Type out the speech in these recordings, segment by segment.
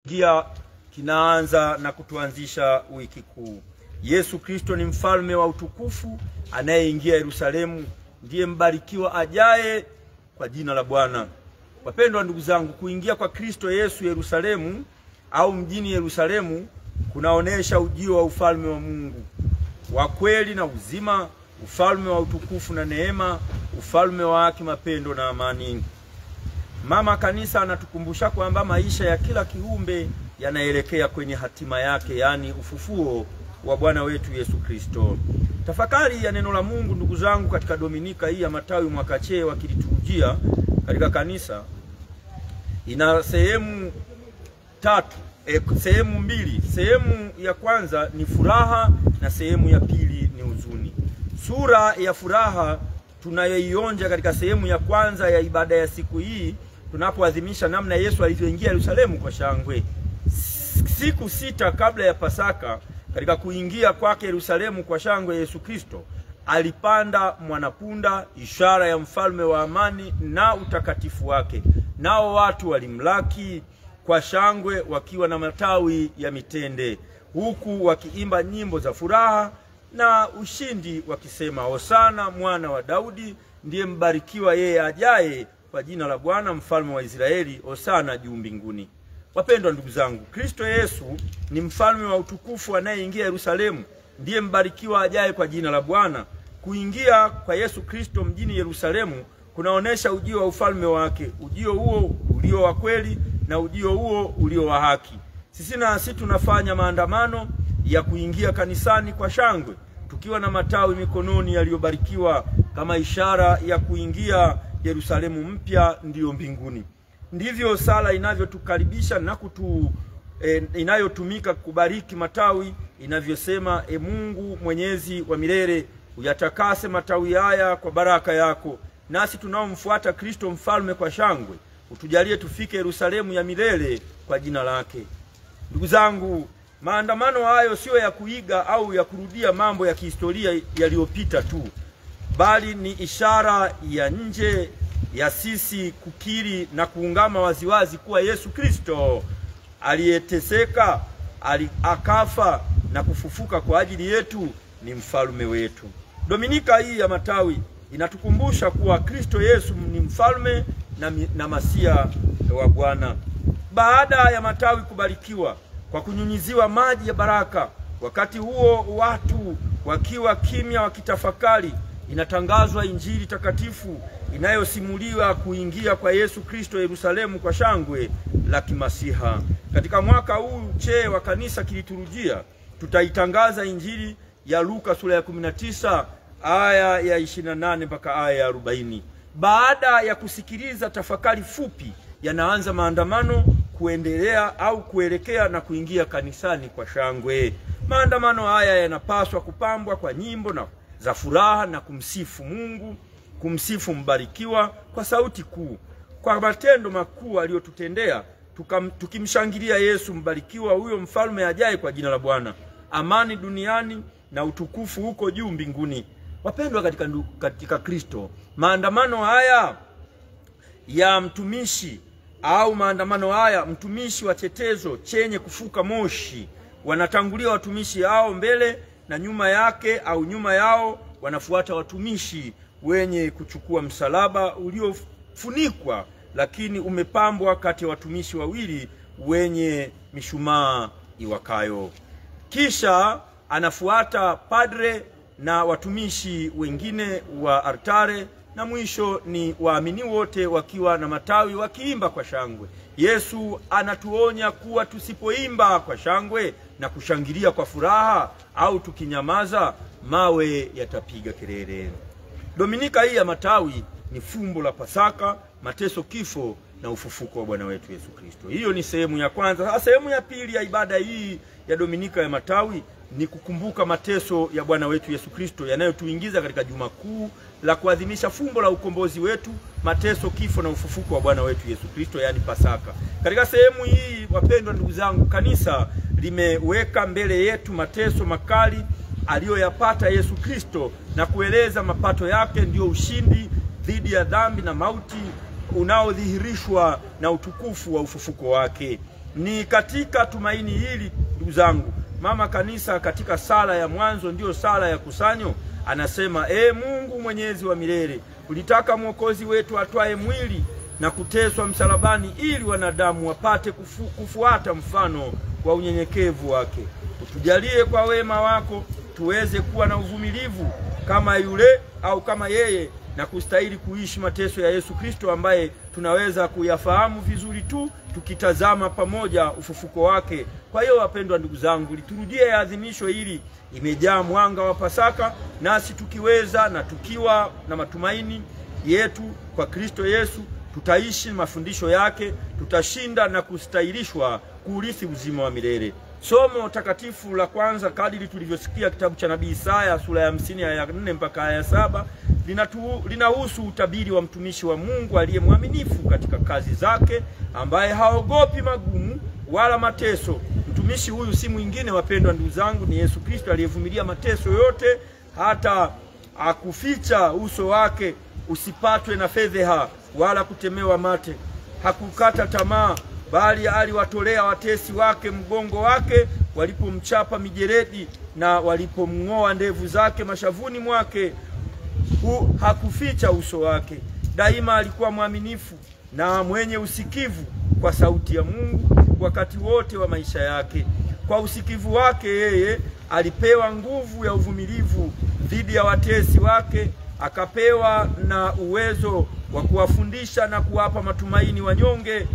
Gia kinaanza na kutuanzisha wiki kuu. Yesu Kristo ni mfalme wa utukufu anayeingia Yerusalemu, ndiye mbarikiwa ajaye kwa jina la Bwana. Wapendwa ndugu zangu, kuingia kwa Kristo Yesu Yerusalemu au mjini Yerusalemu kunaonesha ujio wa ufalme wa Mungu wa kweli na uzima, ufalme wa utukufu na neema, ufalme wa haki, mapendo na amani. Mama Kanisa anatukumbusha kwamba maisha ya kila kiumbe yanaelekea kwenye hatima yake, yani ufufuo wa Bwana wetu Yesu Kristo. Tafakari ya neno la Mungu ndugu zangu katika Dominika hii ya Matawi mwaka C wa kiliturujia katika kanisa ina sehemu tatu, sehemu mbili. Sehemu ya kwanza ni furaha na sehemu ya pili ni huzuni. Sura ya furaha tunayoionja katika sehemu ya kwanza ya ibada ya siku hii tunapoadhimisha namna Yesu alivyoingia Yerusalemu kwa shangwe. Siku 6 kabla ya Pasaka, katika kuingia kwake Yerusalemu kwa shangwe, Yesu Kristo alipanda mwanapunda, ishara ya mfalme wa amani na utakatifu wake. Nao watu walimlaki kwa shangwe wakiwa na matawi ya mitende, huku wakiimba nyimbo za furaha na ushindi wakisema, Hosana mwana wa Daudi, ndiye mbarikiwa yeye ajaye kwa jina la Bwana, mfalme wa Israeli, Hosana juu mbinguni. Wapendwa ndugu zangu, Kristo Yesu ni mfalme wa utukufu anayeingia Yerusalemu, ndiye mbarikiwa ajaye kwa jina la Bwana. Kuingia kwa Yesu Kristo mjini Yerusalemu kunaonesha ujio wa ufalme wake, ujio huo ulio wa kweli na ujio huo ulio wa haki. Sisi tunafanya maandamano ya kuingia kanisani kwa shangwe, tukiwa na matawi mikononi yaliyobarikiwa kama ishara ya kuingia Yerusalemu mpya, ndiyo mbinguni. Ndivyo sala inavyotukaribisha na inayotumika kubariki matawi inavyosema, Mungu Mwenyezi wa milele, uyatakase matawi haya kwa baraka yako. Nasi tunaomfuata Kristo mfalme kwa shangwe, utujalie tufike Yerusalemu ya milele kwa jina lake. Ndugu zangu, maandamano hayo sio ya kuiga au ya kurudia mambo ya kihistoria yaliyopita tu, bali ni ishara ya nje ya sisi kukiri na kuungama waziwazi kuwa Yesu Kristo aliyeteseka, akafa na kufufuka kwa ajili yetu ni mfalme wetu. Dominika hii ya Matawi inatukumbusha kuwa Kristo Yesu ni mfalme na masia wa Bwana. Baada ya matawi kubarikiwa kwa kunyunyiziwa maji ya baraka, wakati huo watu wakiwa kimya wakitafakari, inatangazwa Injili takatifu inayosimuliwa kuingia kwa Yesu Kristo Yerusalemu kwa shangwe la kimasiha. Katika mwaka huu C wa kanisa kiliturujia tutaitangaza Injili ya Luka sura ya 19 aya ya 28 mpaka aya ya 40. Baada ya kusikiliza tafakari fupi, yanaanza maandamano kuendelea au kuelekea na kuingia kanisani kwa shangwe. Maandamano haya yanapaswa kupambwa kwa nyimbo na za furaha na kumsifu Mungu, kumsifu mbarikiwa kwa sauti kuu, kwa matendo makuu aliyotutendea, tukimshangilia Yesu mbarikiwa, huyo mfalme ajaye kwa jina la Bwana. Amani duniani na utukufu huko juu mbinguni. Wapendwa katika Kristo, maandamano haya ya mtumishi au maandamano haya mtumishi wa chetezo chenye kufuka moshi, wanatangulia watumishi hao mbele, na nyuma yake au nyuma yao wanafuata watumishi wenye kuchukua msalaba uliofunikwa lakini umepambwa kati ya watumishi wawili wenye mishumaa iwakayo. Kisha anafuata padre na watumishi wengine wa altare, na mwisho ni waamini wote wakiwa na matawi wakiimba kwa shangwe. Yesu anatuonya kuwa tusipoimba kwa shangwe na kushangilia kwa furaha au tukinyamaza, mawe yatapiga kelele. Dominika hii ya Matawi ni fumbo la Pasaka, mateso, kifo na ufufuko wa Bwana wetu Yesu Kristo. Hiyo ni sehemu ya kwanza. Sehemu ya pili ya ibada hii ya Dominika ya Matawi ni kukumbuka mateso ya Bwana wetu Yesu Kristo yanayotuingiza katika Juma Kuu la kuadhimisha fumbo la ukombozi wetu, mateso, kifo na ufufuko wa Bwana wetu Yesu Kristo, yani Pasaka. Katika sehemu hii, wapendwa ndugu zangu, kanisa limeweka mbele yetu mateso makali aliyoyapata Yesu Kristo na kueleza mapato yake ndio ushindi dhidi ya dhambi na mauti unaodhihirishwa na utukufu wa ufufuko wake. Ni katika tumaini hili ndugu zangu, mama kanisa katika sala ya mwanzo, ndio sala ya kusanyo, anasema: Mungu mwenyezi wa milele, ulitaka mwokozi wetu atwae mwili na kuteswa msalabani ili wanadamu wapate kufuata mfano wa unyenyekevu wake. Utujalie kwa wema wako tuweze kuwa na uvumilivu kama yule au kama yeye, na kustahili kuishi mateso ya Yesu Kristo, ambaye tunaweza kuyafahamu vizuri tu tukitazama pamoja ufufuko wake. Kwa hiyo wapendwa ndugu zangu, liturujia ya adhimisho hili imejaa mwanga wa Pasaka, nasi tukiweza na tukiwa na matumaini yetu kwa Kristo Yesu, tutaishi mafundisho yake, tutashinda na kustahilishwa kuurithi uzima wa milele. Somo takatifu la kwanza, kadiri tulivyosikia, kitabu cha nabii Isaya sura ya 50 aya 4 mpaka aya 7, linahusu utabiri wa mtumishi wa Mungu aliye mwaminifu katika kazi zake, ambaye haogopi magumu wala mateso. Mtumishi huyu si mwingine wapendwa ndugu zangu, ni Yesu Kristo, aliyevumilia mateso yote hata akuficha uso wake usipatwe na fedheha wala kutemewa mate. Hakukata tamaa, bali aliwatolea watesi wake mgongo wake walipomchapa mijeledi na walipomngoa ndevu zake mashavuni mwake. Hakuficha uso wake. Daima alikuwa mwaminifu na mwenye usikivu kwa sauti ya Mungu wakati wote wa maisha yake. Kwa usikivu wake yeye alipewa nguvu ya uvumilivu dhidi ya watesi wake, akapewa na uwezo wa kuwafundisha na kuwapa matumaini wanyonge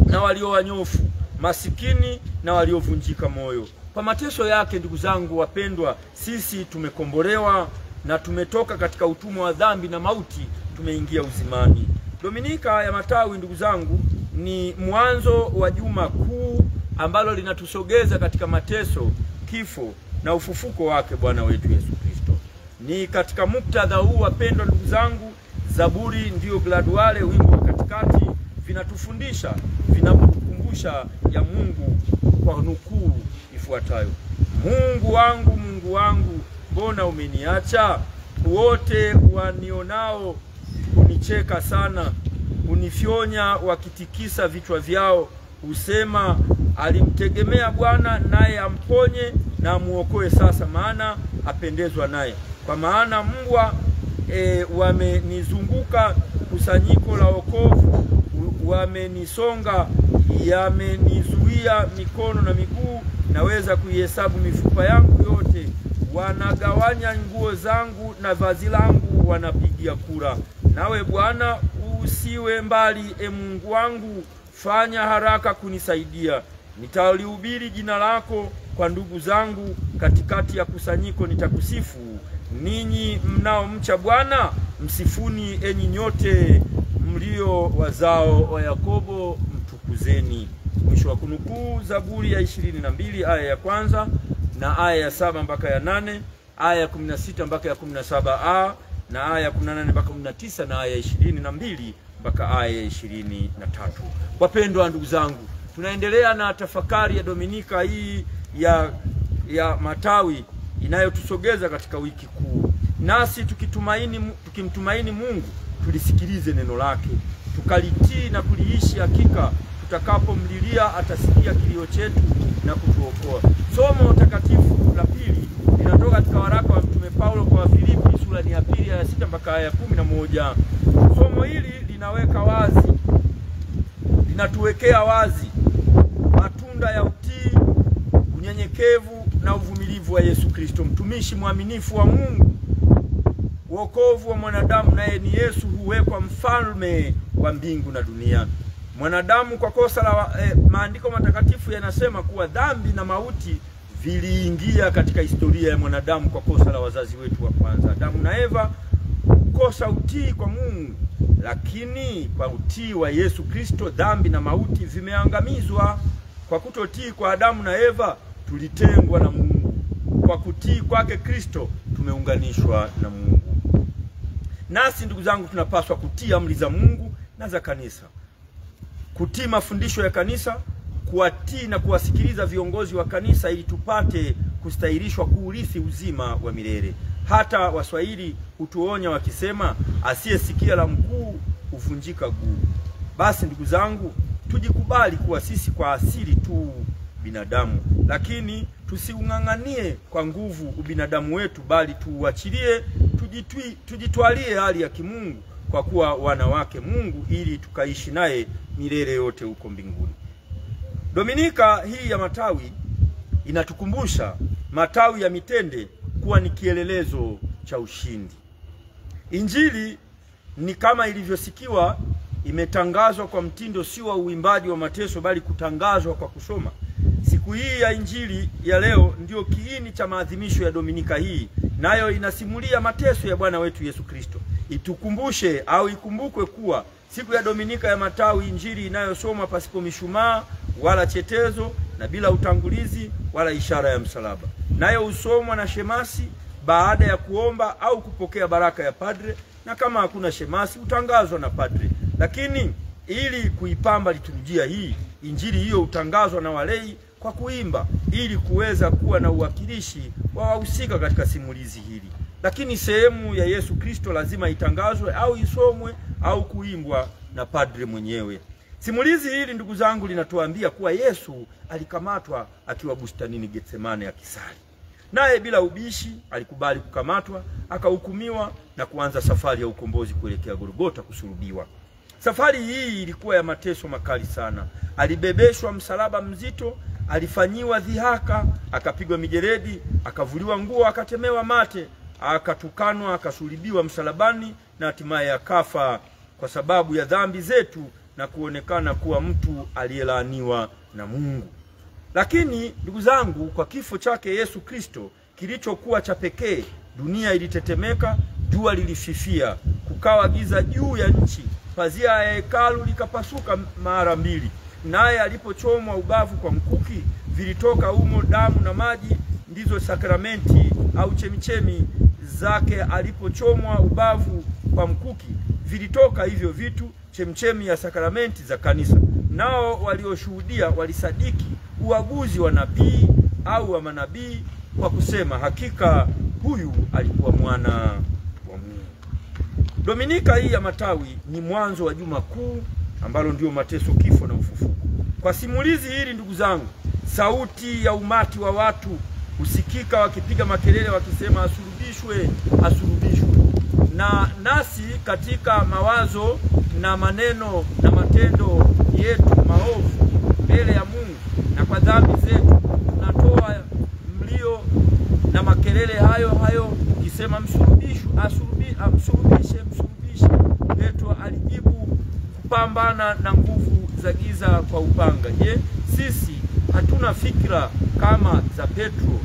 na walio wanyofu, masikini na waliovunjika moyo. Kwa mateso yake ndugu zangu wapendwa, sisi tumekombolewa na tumetoka katika utumwa wa dhambi na mauti, tumeingia uzimani. Dominika ya Matawi ndugu zangu ni mwanzo wa juma kuu ambalo linatusogeza katika mateso, kifo na ufufuko wake Bwana wetu Yesu Kristo. Ni katika muktadha huu wapendwa ndugu zangu, Zaburi ndio graduale, wimbo wa katikati, vinatufundisha, vinapotukumbusha ya Mungu kwa nukuu ifuatayo: Mungu wangu, mbona umeniacha? Wote wanionao unicheka sana, unifyonya wakitikisa vichwa vyao. Husema, alimtegemea Bwana naye amponye na amuokoe sasa, maana apendezwa naye. Kwa maana mbwa wamenizunguka, kusanyiko la wokovu wamenisonga, yamenizuia mikono na miguu, naweza kuihesabu mifupa yangu yote. Wanagawanya nguo zangu na vazi langu wanapigia kura. Nawe Bwana usiwe mbali, Mungu wangu, fanya haraka kunisaidia. Nitalihubiri jina lako kwa ndugu zangu, katikati ya kusanyiko nitakusifu. Ninyi mnaomcha Bwana, msifuni enyi nyote mlio wazao wa Yakobo, mtukuzeni. Mwisho wa kunukuu Zaburi ya 22 aya ya kwanza na aya ya 7 mpaka ya 8, aya ya 16 mpaka ya 17a, na aya ya 18 mpaka 19, na aya ya 22 mpaka aya ya 23. Wapendwa ndugu zangu, tunaendelea na tafakari ya Dominika hii ya Matawi inayotusogeza katika wiki kuu. Nasi tukimtumaini Mungu, tulisikilize neno lake, tukalitii na kuliishi. Hakika tutakapomlilia atasikia kilio chetu na kutuokoa. Somo takatifu la pili linatoka katika waraka wa Mtume Paulo kwa Filipi sura ya 2 aya 6 mpaka aya 11. Somo hili linatuwekea wazi matunda ya utii, unyenyekevu na uvumilivu wa Yesu Kristo, mtumishi mwaminifu wa Mungu. Wokovu wa mwanadamu naye ni Yesu huwekwa mfalme wa mbingu na dunia. Mwanadamu kwa kosa la maandiko matakatifu yanasema kuwa dhambi na mauti viliingia katika historia ya mwanadamu kwa kosa la wazazi wetu wa kwanza, Adamu na Eva, kosa utii kwa Mungu. Lakini kwa utii wa Yesu Kristo dhambi na mauti vimeangamizwa. Kwa kutotii kwa Adamu na Eva tulitengwa na Mungu. Kwa kutii kwake Kristo tumeunganishwa na Mungu. Nasi ndugu zangu tunapaswa kutii amri za Mungu na za kanisa, kutii mafundisho ya kanisa, kuwatii na kuwasikiliza viongozi wa kanisa, ili tupate kustahilishwa kuurithi uzima wa milele. Hata Waswahili hutuonya wakisema, asiyesikia la mkuu huvunjika guu. Basi ndugu zangu, tujikubali kuwa sisi kwa asili tu binadamu, lakini tusiung'ang'anie kwa nguvu ubinadamu wetu, bali tuuachilie, tujitwalie hali ya kimungu kwa kuwa wana wake Mungu, ili tukaishi naye milele yote huko mbinguni. Dominika hii ya matawi inatukumbusha matawi ya mitende kuwa ni kielelezo cha ushindi. Injili ni kama ilivyosikiwa, imetangazwa kwa mtindo si wa uimbaji wa mateso, bali kutangazwa kwa kusoma. Siku hii ya Injili ya leo ndio kiini cha maadhimisho ya Dominika hii, nayo inasimulia mateso ya Bwana wetu Yesu Kristo. Itukumbushe au ikumbukwe kuwa siku ya Dominika ya matawi, Injili inayosomwa pasipo mishumaa wala chetezo na bila utangulizi wala ishara ya msalaba, nayo usomwa na shemasi baada ya kuomba au kupokea baraka ya padre, na kama hakuna shemasi utangazwa na padre. Lakini ili kuipamba liturujia hii, Injili hiyo utangazwa na walei kwa kuimba, ili kuweza kuwa na uwakilishi wa wahusika katika simulizi hili. Lakini sehemu ya Yesu Kristo lazima itangazwe au isomwe au kuimbwa na padre mwenyewe. Simulizi hili, ndugu zangu, linatuambia kuwa Yesu alikamatwa akiwa bustanini Getsemane akisali. Naye bila ubishi alikubali kukamatwa, akahukumiwa na kuanza safari ya ukombozi kuelekea Golgotha kusulubiwa. Safari hii ilikuwa ya mateso makali sana. Alibebeshwa msalaba mzito, alifanyiwa dhihaka, akapigwa mijeledi, akavuliwa nguo, akatemewa mate, akatukanwa, akasulubiwa msalabani, na hatimaye akafa kwa sababu ya dhambi zetu na kuonekana kuwa mtu aliyelaaniwa na Mungu. Lakini ndugu zangu, kwa kifo chake Yesu Kristo kilichokuwa cha pekee, dunia ilitetemeka, jua lilififia, kukawa giza juu ya nchi, pazia ya hekalu likapasuka mara mbili. Naye alipochomwa ubavu kwa mkuki, vilitoka humo damu na maji, ndizo sakramenti au chemichemi zake. Alipochomwa ubavu kwa mkuki, vilitoka hivyo vitu, chemchemi ya sakramenti za kanisa. Nao walioshuhudia walisadiki uaguzi wa nabii au wa manabii kwa kusema, hakika huyu alikuwa mwana wa Mungu. Dominika hii ya matawi ni mwanzo wa Juma Kuu, ambalo ndio mateso, kifo na ufufuko. Kwa simulizi hili, ndugu zangu, sauti ya umati wa watu husikika wakipiga makelele wakisema, asulubishwe, asulubishwe. Na nasi katika mawazo na maneno na matendo yetu maovu mbele ya Mungu na kwa dhambi zetu, tunatoa mlio na makelele hayo hayo ukisema, msulubishwe, msulubishe, msulubishe. Petro alijibu kupambana na nguvu za giza kwa upanga. Je, sisi hatuna fikra kama za Petro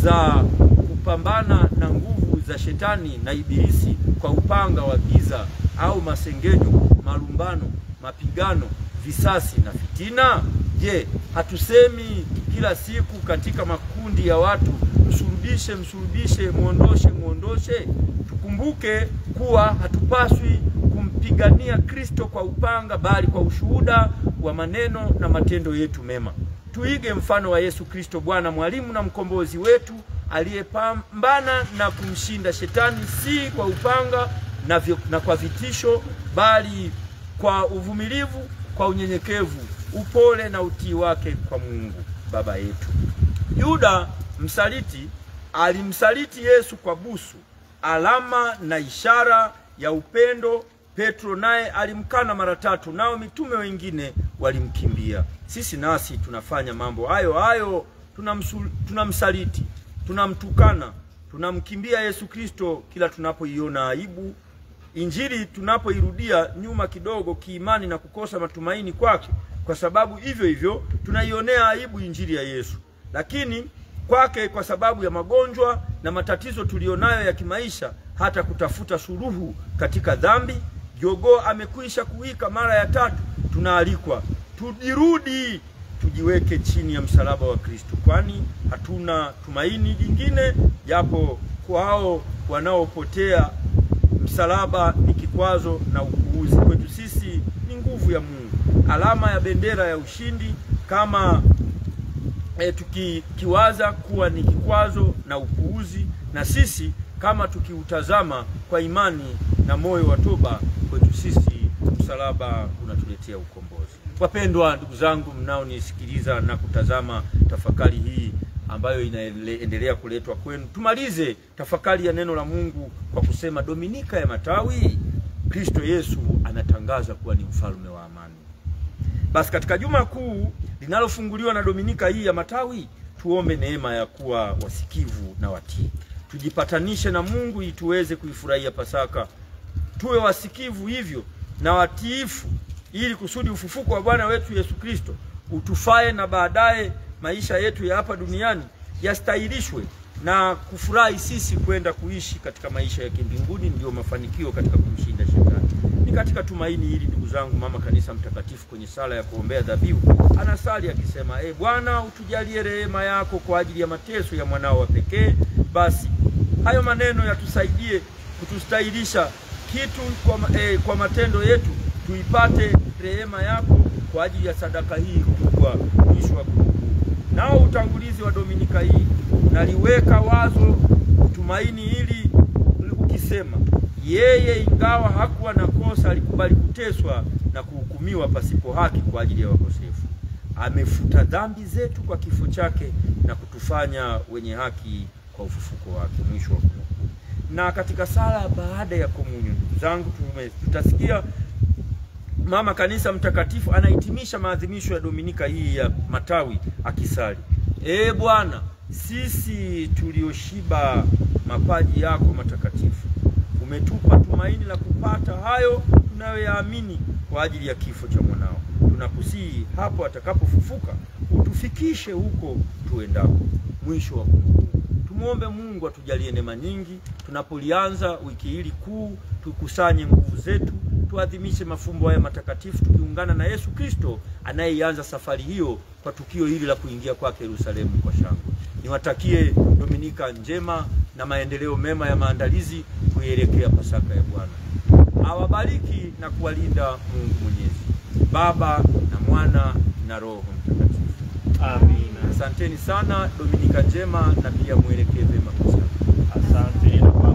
za kupambana na nguvu za shetani na ibilisi kwa upanga wa giza, au masengenyo, malumbano, mapigano, visasi na fitina? Je, hatusemi kila siku katika makundi ya watu, msulubishe, msulubishe, muondoshe, muondoshe? Tukumbuke kuwa hatupaswi kumpigania Kristo kwa upanga, bali kwa ushuhuda wa maneno na matendo yetu mema. Tuige mfano wa Yesu Kristo, Bwana, mwalimu na mkombozi wetu, aliyepambana na kumshinda shetani, si kwa upanga na kwa vitisho, bali kwa uvumilivu, kwa unyenyekevu, upole na utii wake kwa Mungu Baba yetu. Yuda msaliti alimsaliti Yesu kwa busu, alama na ishara ya upendo. Petro naye alimkana mara 3, nao mitume wengine walimkimbia. Sisi nasi tunafanya mambo hayo hayo, tunamsaliti, tunamtukana, tunamkimbia Yesu Kristo kila tunapoiona aibu. Injili tunapoirudia nyuma kidogo kiimani na kukosa matumaini kwake, kwa sababu hivyo hivyo tunaionea aibu Injili ya Yesu. Lakini kwake, kwa sababu ya magonjwa na matatizo tulionayo ya kimaisha, hata kutafuta suluhu katika dhambi, jogoo amekwisha kuwika mara ya 3. Tunaalikwa tujirudi, tujiweke chini ya msalaba wa Kristo, kwani hatuna tumaini jingine, japo kwao wanaopotea msalaba ni kikwazo na upuuzi. Kwetu sisi ni nguvu ya Mungu, alama ya bendera ya ushindi, kama tukiwaza kuwa ni kikwazo na upuuzi, na sisi kama tukiutazama kwa imani na moyo wa toba, kwetu sisi msalaba unatuletea ukombozi. Wapendwa ndugu zangu mnaonisikiliza na kutazama tafakari hii ambayo inaendelea kuletwa kwenu, tumalize tafakari ya neno la Mungu kwa kusema Dominika ya Matawi, Kristo Yesu anatangaza kuwa ni mfalme wa amani. Basi katika Juma Kuu linalofunguliwa na Dominika hii ya Matawi, tuombe neema ya kuwa wasikivu na watii. Tujipatanishe na Mungu ili tuweze kuifurahia Pasaka. Tuwe wasikivu hivyo na watiifu ili kusudi ufufuko wa Bwana wetu Yesu Kristo utufae na baadaye maisha yetu ya hapa duniani yastahilishwe na kufurahi sisi kwenda kuishi katika maisha ya kimbinguni, ndio mafanikio katika kumshinda shetani. Ni katika tumaini hili ndugu zangu, Mama Kanisa Mtakatifu kwenye sala ya kuombea dhabihu anasali akisema: Bwana, utujalie rehema yako kwa ajili ya mateso ya mwanao wa pekee. Basi hayo maneno yatusaidie kutustahilisha kitu kwa matendo yetu, tuipate rehema yako kwa ajili ya sadaka hii kubwa. Mwisho wa nao utangulizi wa Dominika hii naliweka wazo tumaini hili ukisema, yeye ingawa hakuwa na kosa alikubali kuteswa na kuhukumiwa pasipo haki kwa ajili ya wakosefu. Amefuta dhambi zetu kwa kifo chake na kutufanya wenye haki kwa ufufuko wake. Mwisho wa kunukuu. Na katika sala baada ya komunyo ndugu zangu, tutasikia Mama Kanisa Mtakatifu anahitimisha maadhimisho ya Dominika hii ya Matawi akisali: Bwana, sisi tulioshiba mapaji yako matakatifu, umetupa tumaini la kupata hayo tunayoyaamini kwa ajili ya kifo cha mwanao. Tunakusihi hapo atakapofufuka utufikishe huko tuendako. Mwisho wa kunukuu. Tumuombe Mungu atujalie neema nyingi tunapolianza wiki hili kuu. Tukusanye nguvu zetu, tuadhimishe mafumbo haya matakatifu tukiungana na Yesu Kristo anayeanza safari hiyo kwa tukio hili la kuingia kwake Yerusalemu kwa shangwe. Niwatakie Dominika njema na maendeleo mema ya maandalizi kuelekea Pasaka ya Bwana. Awabariki na kuwalinda Mungu Mwenyezi, Baba na Mwana na Roho Mtakatifu. Amina. Asanteni sana, Dominika njema na pia muelekee vema Pasaka. Asante.